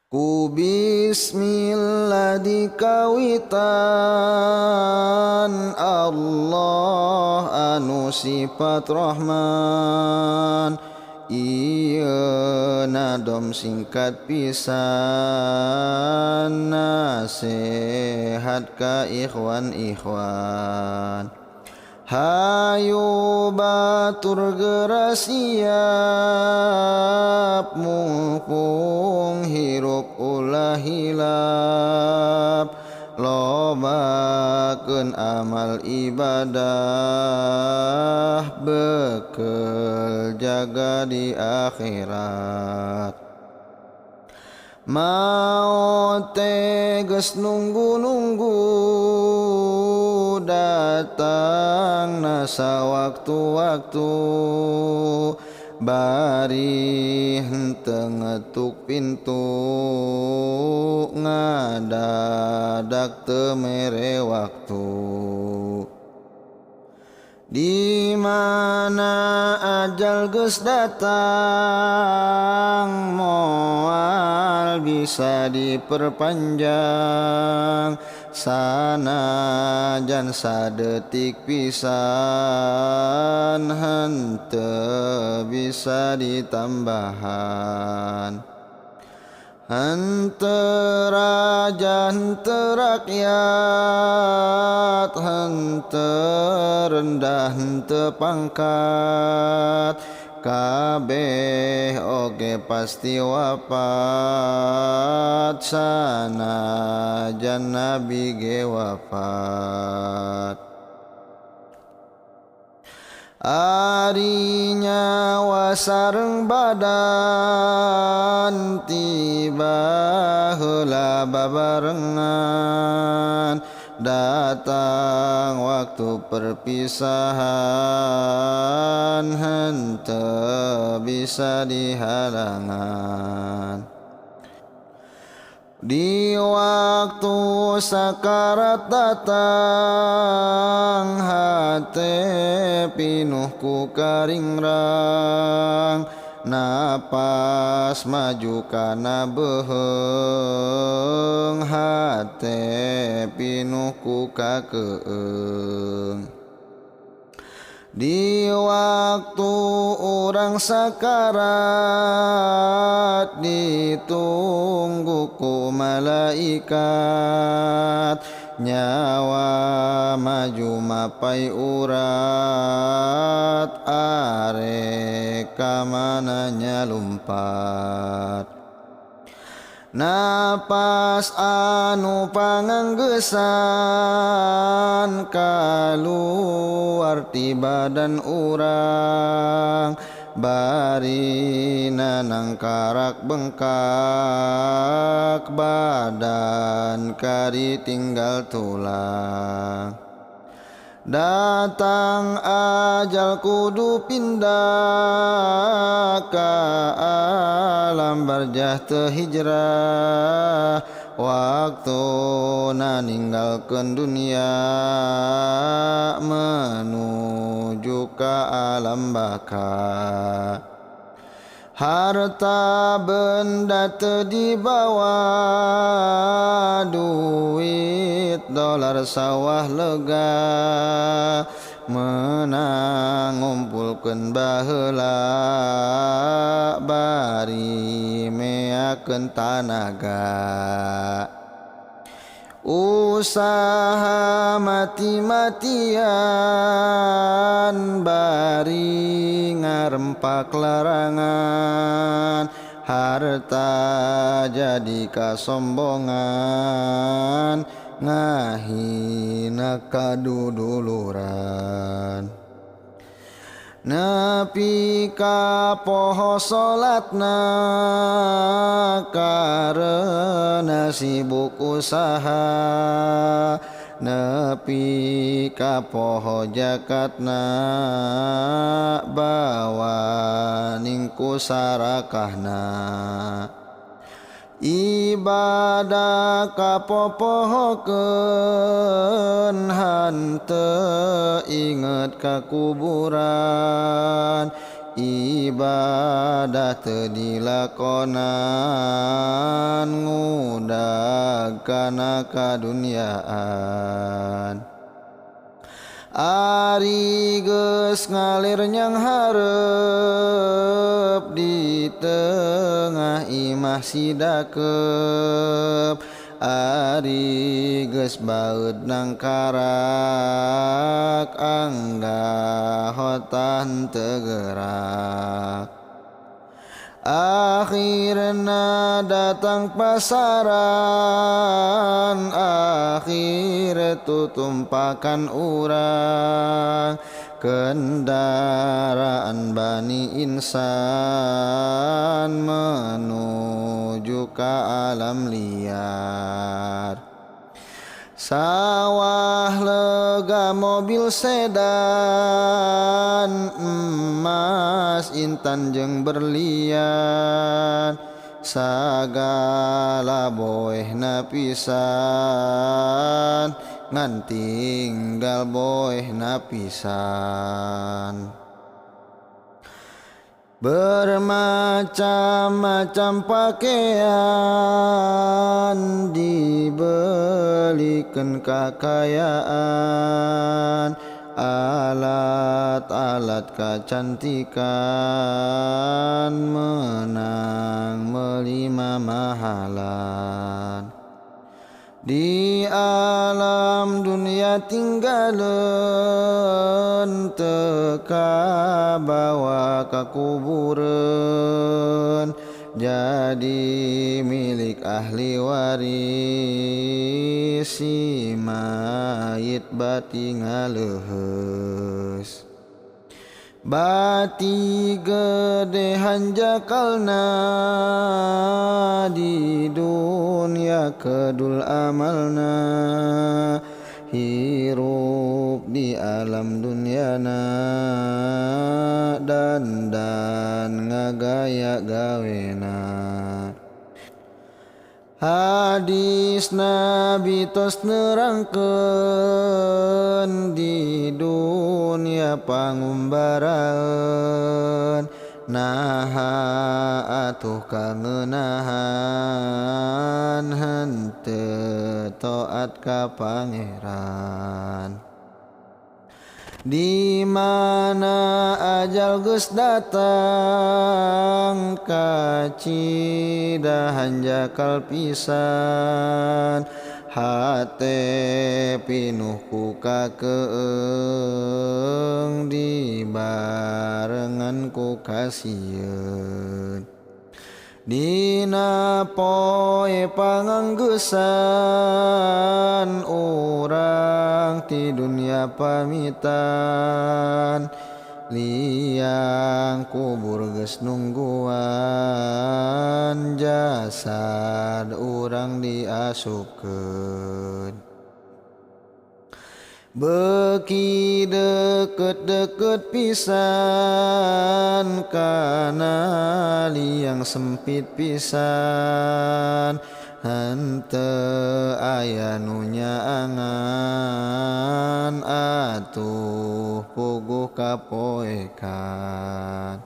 Ku bismillah dikawitan Allah anu sifat Rahman. Ieu nadom singkat pisan nasehat ka ikhwan-ikhwan. Hayu batur gerasiap mumpung hirup ulah hilap. Lobakeun amal ibadah bekel jaga di akhirat. Maot teh geus nunggu-nunggu datang nasa waktu-waktu. Bari henteu ngetuk pintu ngadadak teu mere waktu. Di mana ajal geus datang moal bisa diperpanjang. Sanajan sadetik pisan henteu bisa ditambahan. Henteu raja henteu rakyat, henteu rendah henteu pangkat, kabeh oge pasti wafat sanajan nabi ge wafat. Ari nyawa sareng badan tiba heula babarengan. Datang waktu perpisahan henteu bisa dihalangan. Di waktu sakarat datang hate pinuh ku karingrang. Napas maju kana beuheung hate pinuh ku kakeueung. Di waktu urang sakarat ditunggu ku malaikat. Nyawa maju mapai urat arek ka mana nyalumpat. Napas anu panganggesan kaluar ti badan urang. Bari nanang karak bengkak badan kari tinggal tulang. Datang ajal kudu pindah ka alam barjah teu hijrah. Waktuna ninggalkeun dunia menuju ka alam baka. Harta benda teu dibawa, duit dolar sawah lega. Menang ngumpulkeun baheula bari meakeun tanaga. Usaha mati-matian bari ngarempak larangan. Harta jadi kasombongan ngahina kaduduluran. Nepi ka poho salatna karena sibuk usaha. Nepi ka poho jakatna bawa ningku sarakahna. Ibadah kapopohokeun hanteu inget ka kuburan. ibadah teu dilakonan ngudag kana kadunyaan. Ari geus ngalir nyang hareup di tengah imah sidakep, ari geus baeud nang karak angga hotan teu gerak. Akhirna datang pasaran, akhir tutumpakan urang, kendaraan Bani Insan menuju ke alam liar. Sawah lega mobil sedan, emas intan jeung berlian, sagala boehna pisan ngan tinggal boehna pisan. Bermacam-macam pakaian dibelikeun kakayaan, alat-alat kecantikan menang meuli mamahalan. Di alam dunia tinggaleun teu kabawa ka kubureun, jadi milik ahli waris si mayit bati ngaleuheus. Bati gede hanjakalna di dunia kedul amalna, hirup di alam dunyana dan ngagaya gawena. Hadis Nabi tos nerangkeun di dunia pangumbaraan, naha atuh kangeunahan henteu taat ka pangeran. Di mana ajal geus datang kacida hanjakal pisan, hate pinuh ku kakeung dibarengan ku kasieun. Dina poe panganggesan urang ti dunia pamitan, liang kubur geus nungguan jasad urang diasupkeun. Beki deket-deket pisan kana liang sempit pisan, henteu aya nu nyaangan atuh puguh kapoekan.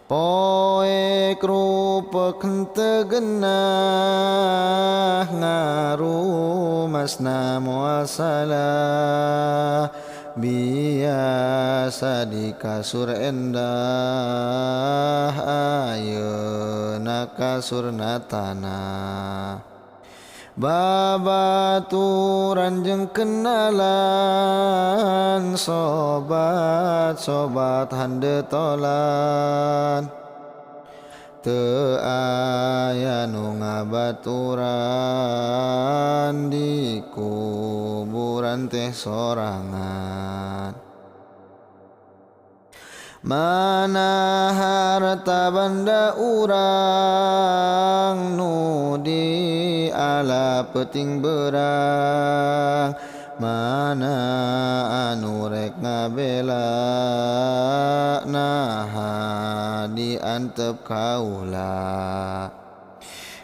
Poek rupek henteu geunah ngarumasna moal salah, biasa di kasur endah ayeuna kasurna tanah. Babaturan jeung kenalan, sobat-sobat handetolan, teu aya nu ngabaturan di kuburan teh sorangan. Mana harta banda urang nu di ala peuting beurang, mana anu rek ngabela naha diantep kaula.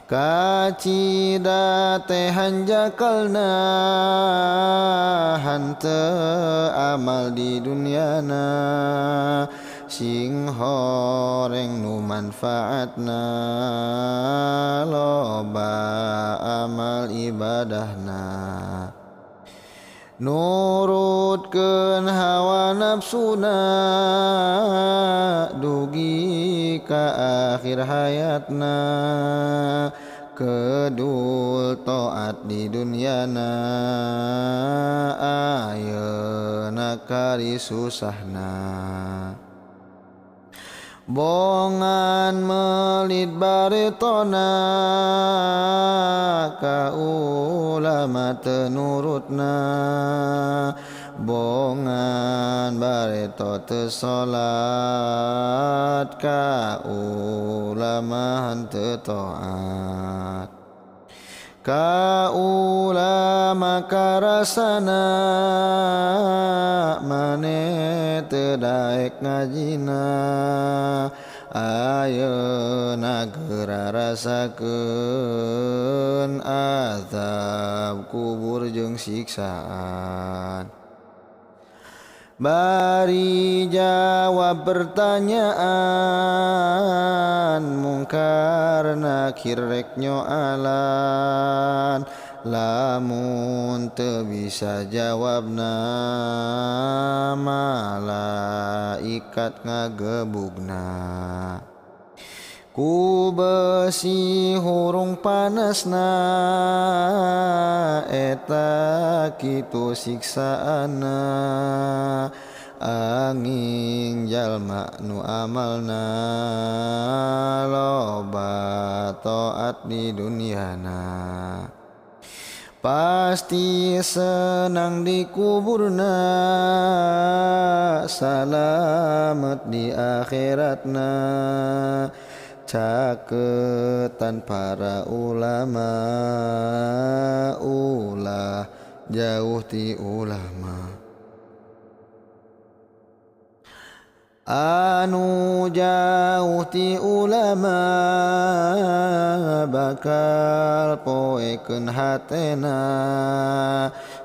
Kacida teh hanjakalna henteu amal di dunyana, sing horeng nu manfaatna loba amal ibadahna nurutkeun hawa nafsuna dugi ka akhir hayatna kedul taat di dunyana ayeuna kari susahna bongan melit baretona ka ulama teu nurutna bongan bareto teu salat ka ulama henteu taat ka ulama karasana maneh teu daek ngajina ayeuna geura rasakeun azab kubur jeung siksaan bari jawab pertanyaan mungkar nakir rek nyoalan lamun teu bisa jawabna malaikat ngagebugna ku besi hurung panasna eta kitu siksaana angin jalma nu amalna loba taat di dunyana pasti senang di kuburna salamet di akhiratna caketan para ulama ulah jauh ti ulama anu jauh ti ulama bakal poekeun hatena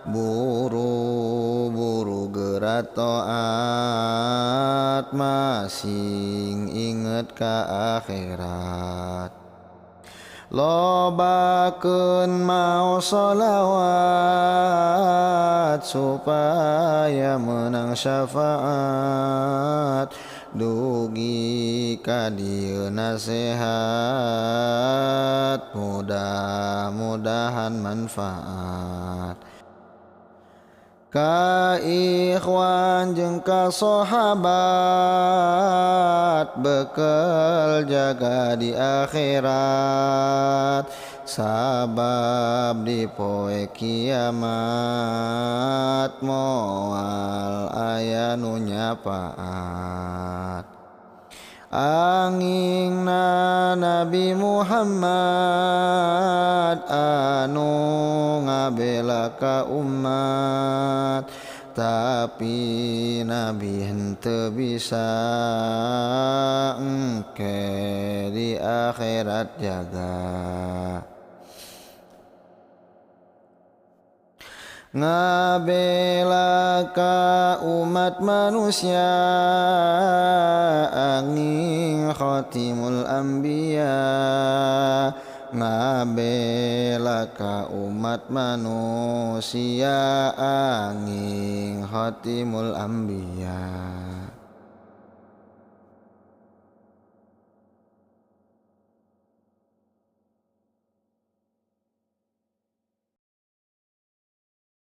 buru-buru geura taat masing inget ka akhirat lobakeun maos sholawat supaya menang syafaat dugi ka dieu nasehat mudah-mudahan manfaat ka ikhwan jeung ka sahabat bekel jaga di akhirat sabab di poe kiamat moal aya nu nyapaat angingna Nabi Muhammad anu ngabela ka umat tapi Nabi henteu bisa engke di akhirat jaga ngabela ka umat manusia angin khatimul anbiya ngabela ka umat manusia angin khatimul anbiya